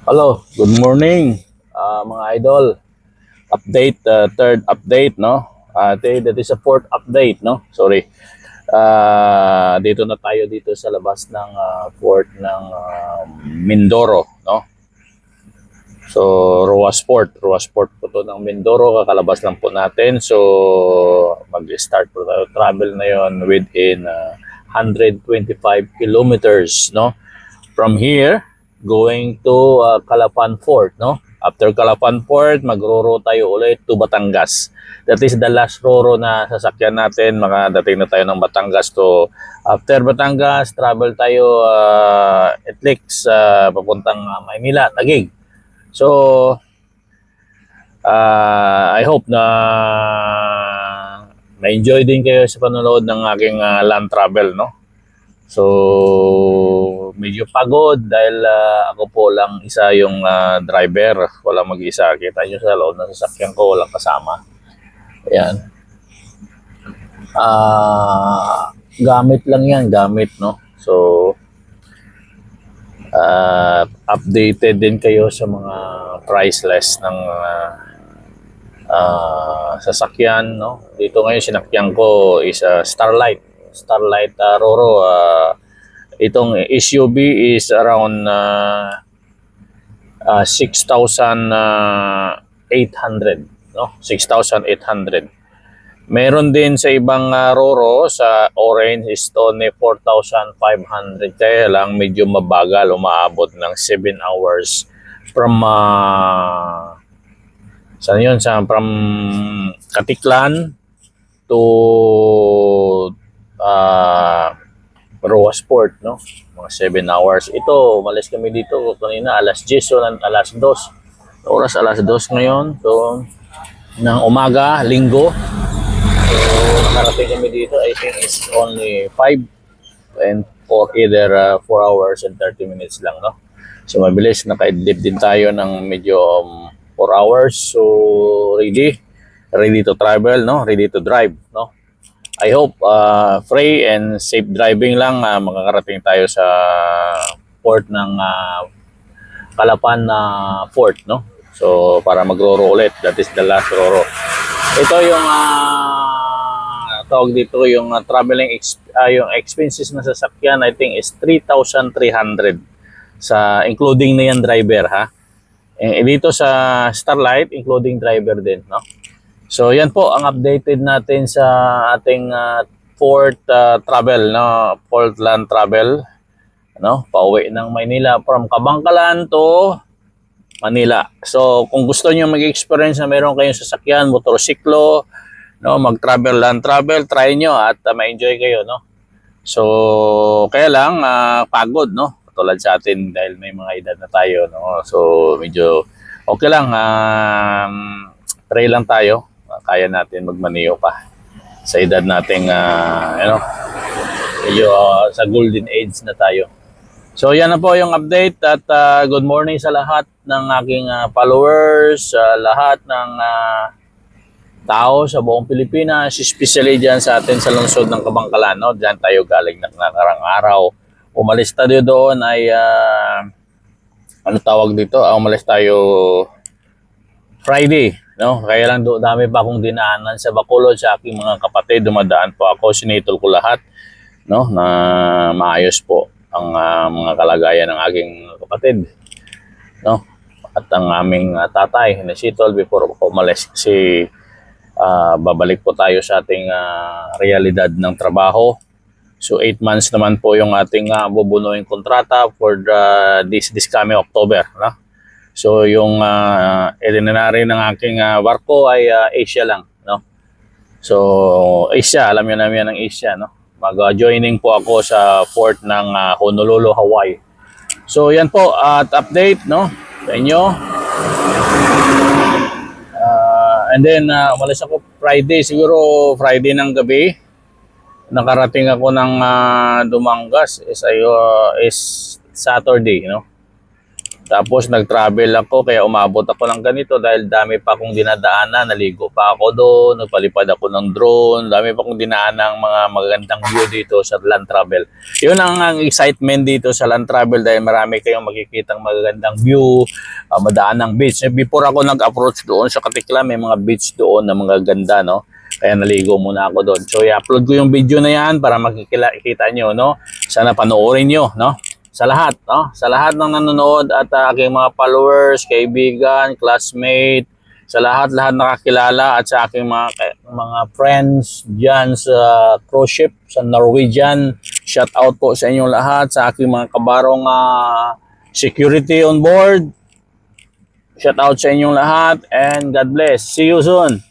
Hello, good morning mga idol. Update, third update, no? That is a fourth update, no? Sorry. Dito na tayo dito sa labas ng port ng Mindoro, no? So, Roas Port po to ng Mindoro, kakalabas lang po natin. So, mag-start po tayo. Travel na yon within 125 kilometers, no? From here, going to Calapan Fort, no? After Calapan Fort, magro-row tayo ulit to Batangas. That is the last roro na sasakyan natin. Makadating na tayo ng Batangas. To after Batangas, travel tayo at least papuntang Maynila, Taguig. So, I hope na na-enjoy din kayo sa panonood ng aking land travel, no? So, medyo pagod dahil ako po lang isa yung driver. Walang mag-isa. Kita nyo sa loob ng sasakyan ko, walang kasama. Ayan. Gamit lang yan, gamit, no? So, updated din kayo sa mga price list ng sasakyan, no? Dito ngayon sinakyan ko is Starlight Roro. Itong SUV is around 6,800, no? 6,800. Meron din sa ibang Roro sa Orange Stone 4,500. Kaya lang medyo mabagal, umaabot ng 7 hours from saan yun? From Katiklan to Roas Port, no? Mga 7 hours. Ito, umalis kami dito kanina alas 10 o alas 2. Oras alas 2 ngayon. So, ng umaga, linggo. So, nakarating kami dito, I think it's only 5 and for either 4 hours and 30 minutes lang, no? So, mabilis. Nakaidlip din tayo ng medyo 4 hours. So, ready to travel, no? Ready to drive, no? I hope free and safe driving lang makakarating tayo sa port ng Calapan Fort, no? So, para magro-roll ulit. That is the last roro. Ito yung tawag dito, yung traveling yung expenses na sasakyan, I think is 3,300 sa including na yan driver, ha. Dito sa Starlight, including driver din, no? So yan po ang updated natin sa ating port travel, no? Portland travel, no? Pauwi ng Maynila from Kabangkalan to Manila. So kung gusto niyo mag-experience na meron kayong sasakyan, motorsiklo, no, mag-travel, land travel, try nyo at ma-enjoy kayo, no? So kaya lang pagod, no? Tulad sa atin dahil may mga edad na tayo, no? So medyo okay lang, try lang tayo. Kaya natin magmaniyo pa sa edad nating medyo sa golden age na tayo. So yan na po yung update at good morning sa lahat ng aking followers, lahat ng tao sa buong Pilipinas, especially dyan sa atin sa lungsod ng Kabangkalan, no? Dyan tayo galing ng nakarang araw. Umalis tayo doon ay ano tawag dito? Umalis tayo Friday, no? Kaya lang dami pa akong dinaanan sa Bacolod sa aking mga kapatid. Dumadaan po ako, sinitol ko lahat, no? Na maayos po ang mga kalagayan ng aking kapatid, no? At ang aming tatay, nasitol before ako umalis kasi babalik po tayo sa ating realidad ng trabaho. So 8 months naman po yung ating bubunuing kontrata for this coming October, no? So yung itinerary ng aking barko ay Asia lang, no? So Asia, alam niyo naman yan ng Asia, no? Mag-joining po ako sa port ng Honolulu, Hawaii. So yan po at update, no? Sa inyo. And then umalis ako Friday, siguro Friday ng gabi. Nakarating ako ng Dumangas is Saturday, no? Tapos nag-travel ako kaya umabot ako ng ganito dahil dami pa akong dinadaanan. Naligo pa ako doon, nagpalipad ako ng drone. Dami pa akong dinaan ng mga magagandang view dito sa land travel. Yun ang excitement dito sa land travel dahil marami kayong makikitang magagandang view, madaan ng beach. Before ako nag-approach doon sa Katiklan, may mga beach doon na mga ganda, no? Kaya naligo muna ako doon. So i-upload ko yung video na yan para makikita nyo, no? Sana panoorin nyo, no? Sa lahat, no? Sa lahat ng nanonood at aking mga followers, kaibigan, classmate, sa lahat nakakilala at sa aking mga friends diyan sa cruise ship sa Norwegian. Shout out po sa inyong lahat, sa aking mga kabarong security on board. Shout out sa inyong lahat and God bless. See you soon.